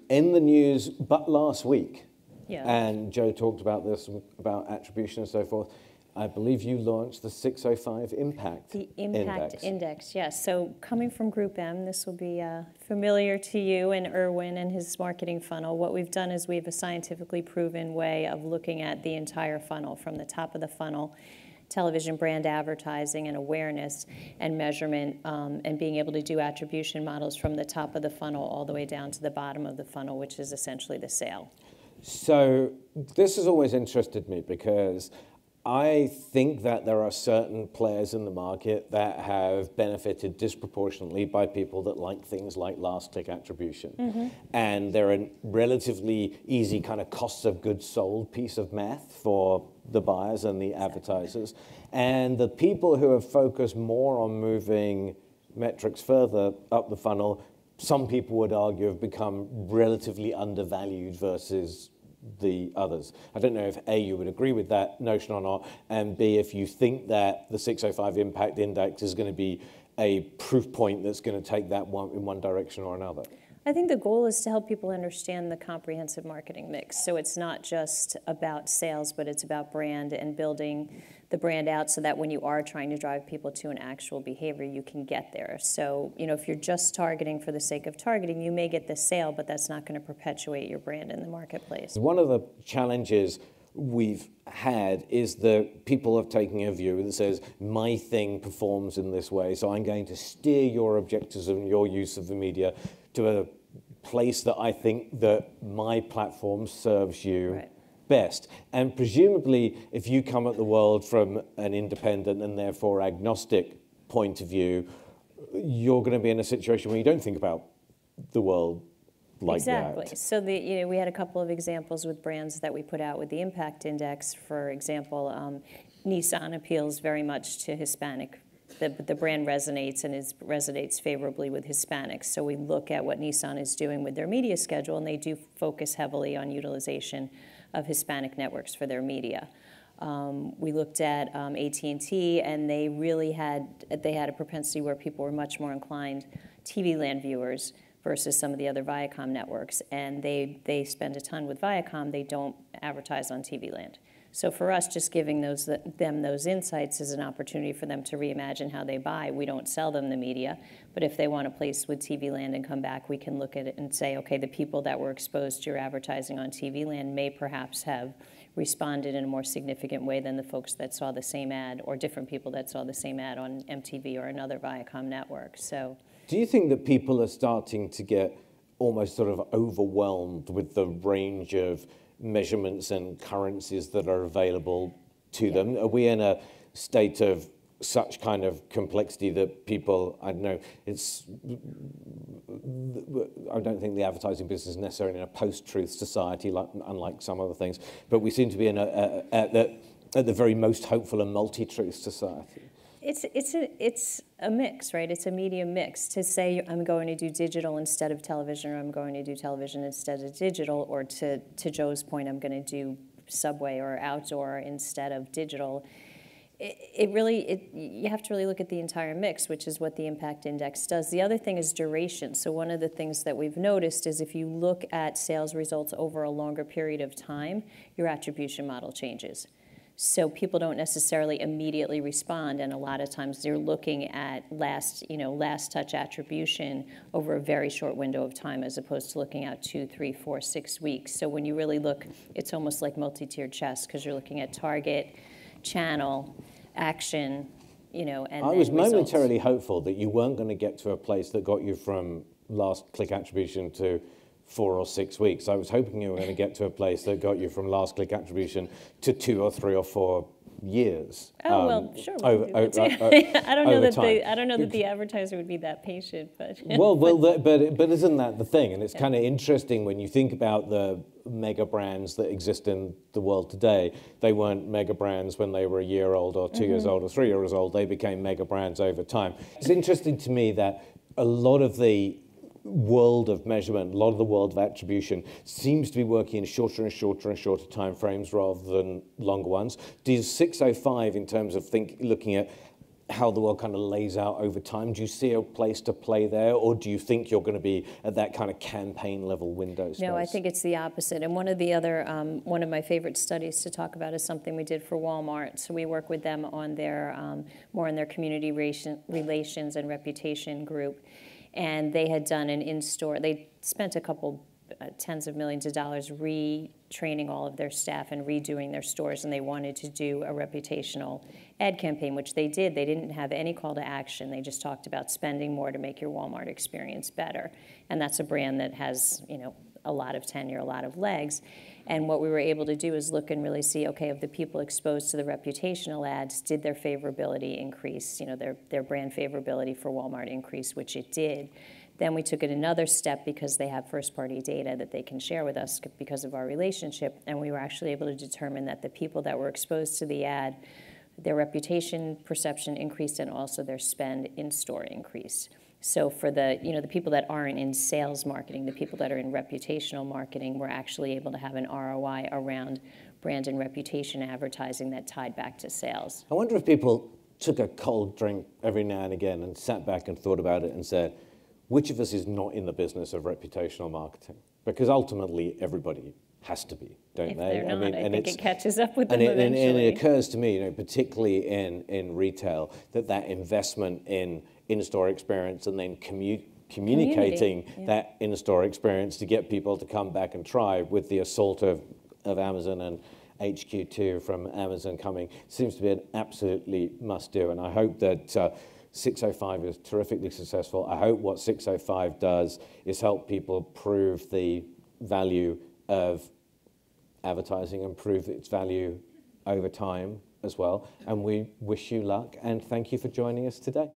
in the news but last week. Yeah. And Joe talked about this, about attribution and so forth. I believe you launched the 605 Impact Index. The Impact Index, yes. So coming from Group M, this will be familiar to you and Irwin and his marketing funnel. What we've done is we have a scientifically proven way of looking at the entire funnel, from the top of the funnel, television brand advertising and awareness and measurement, and being able to do attribution models from the top of the funnel all the way down to the bottom of the funnel, which is essentially the sale. So this has always interested me because I think that there are certain players in the market that have benefited disproportionately by people that like things like last click attribution. Mm-hmm. And they're a relatively easy kind of cost of goods sold piece of math for the buyers and the advertisers. And the people who have focused more on moving metrics further up the funnel, some people would argue have become relatively undervalued versus the others. I don't know if A, you would agree with that notion or not, and B, if you think that the 605 Impact Index is going to be a proof point that's going to take that in one direction or another. I think the goal is to help people understand the comprehensive marketing mix. So it's not just about sales, but it's about brand and building the brand out so that when you are trying to drive people to an actual behavior, you can get there. So, you know, if you're just targeting for the sake of targeting, you may get the sale, but that's not going to perpetuate your brand in the marketplace. One of the challenges we've had is that people have taken a view that says, my thing performs in this way, so I'm going to steer your objectives and your use of the media to a place that I think that my platform serves you right. best. And presumably, if you come at the world from an independent and therefore agnostic point of view, you're going to be in a situation where you don't think about the world like exactly. that. So we had a couple of examples with brands that we put out with the Impact Index. For example, Nissan appeals very much to Hispanic. The brand resonates and resonates favorably with Hispanics. So we look at what Nissan is doing with their media schedule, and they do focus heavily on utilization of Hispanic networks for their media. We looked at AT&T, and they really had a propensity where people were much more inclined TV land viewers versus some of the other Viacom networks, and they spend a ton with Viacom. They don't advertise on TV land. So for us, just giving them those insights is an opportunity for them to reimagine how they buy. We don't sell them the media, but if they want to place with TV land and come back, we can look at it and say, okay, the people that were exposed to your advertising on TV land may perhaps have responded in a more significant way than the folks that saw the same ad, or different people that saw the same ad on MTV or another Viacom network. So, do you think that people are starting to get almost sort of overwhelmed with the range of measurements and currencies that are available to them? Are we in a state of such kind of complexity that people, I don't know, I don't think the advertising business is necessarily in a post-truth society, unlike some other things, but we seem to be in at the very most hopeful and multi-truth society. It's a mix, right? It's a media mix. To say I'm going to do digital instead of television, or I'm going to do television instead of digital, or to Joe's point, I'm going to do subway or outdoor instead of digital. You have to really look at the entire mix, which is what the Impact Index does. The other thing is duration. So one of the things that we've noticed is if you look at sales results over a longer period of time, your attribution model changes. So people don't necessarily immediately respond, and a lot of times they're looking at last touch attribution over a very short window of time, as opposed to looking at 2, 3, 4, 6 weeks. So when you really look, it's almost like multi-tiered chess, because you're looking at target, channel, action, and I was momentarily hopeful that you weren't going to get to a place that got you from last click attribution to 4 or 6 weeks. I was hoping you were going to get to a place that got you from last click attribution to 2 or 3 or 4 years. Oh, well, sure. I don't know that the advertiser would be that patient, but but isn't that the thing? And it's kind of interesting when you think about the mega brands that exist in the world today. They weren't mega brands when they were a year old or 2 years old or 3 years old. They became mega brands over time. It's interesting to me that a lot of the world of measurement, a lot of the world of attribution seems to be working in shorter and shorter and shorter time frames rather than longer ones. Does 605, in terms of looking at how the world kind of lays out over time? Do you see a place to play there, or do you think you're going to be at that kind of campaign level window space? No, I think it's the opposite. And one of the other, one of my favorite studies to talk about is something we did for Walmart. So we work with them on their, more on their community relations and reputation group. And they had done an in-store, they spent a couple tens of millions of dollars retraining all of their staff and redoing their stores, and they wanted to do a reputational ad campaign, which they did. They didn't have any call to action. They just talked about spending more to make your Walmart experience better. And that's a brand that has, you know, a lot of tenure, a lot of legs. And what we were able to do is look and really see, okay, of the people exposed to the reputational ads, did their favorability increase? You know, their brand favorability for Walmart increase, which it did. Then we took it another step because they have first-party data that they can share with us because of our relationship, and we were actually able to determine that the people that were exposed to the ad, their reputation perception increased and also their spend in-store increased. So for the, you know, the people that aren't in sales marketing, the people that are in reputational marketing, we're actually able to have an ROI around brand and reputation advertising that tied back to sales. I wonder if people took a cold drink every now and again and sat back and thought about it and said, which of us is not in the business of reputational marketing? Because ultimately, everybody has to be, don't if they? They're not, I think it catches up with them eventually. And it occurs to me, you know, particularly in retail, that investment in in-store experience and then communicating that in-store experience to get people to come back and try, with the assault of Amazon and HQ2 from Amazon coming, seems to be an absolutely must-do. And I hope that 605 is terrifically successful. I hope what 605 does is help people prove the value of advertising and prove its value over time as well. And we wish you luck and thank you for joining us today.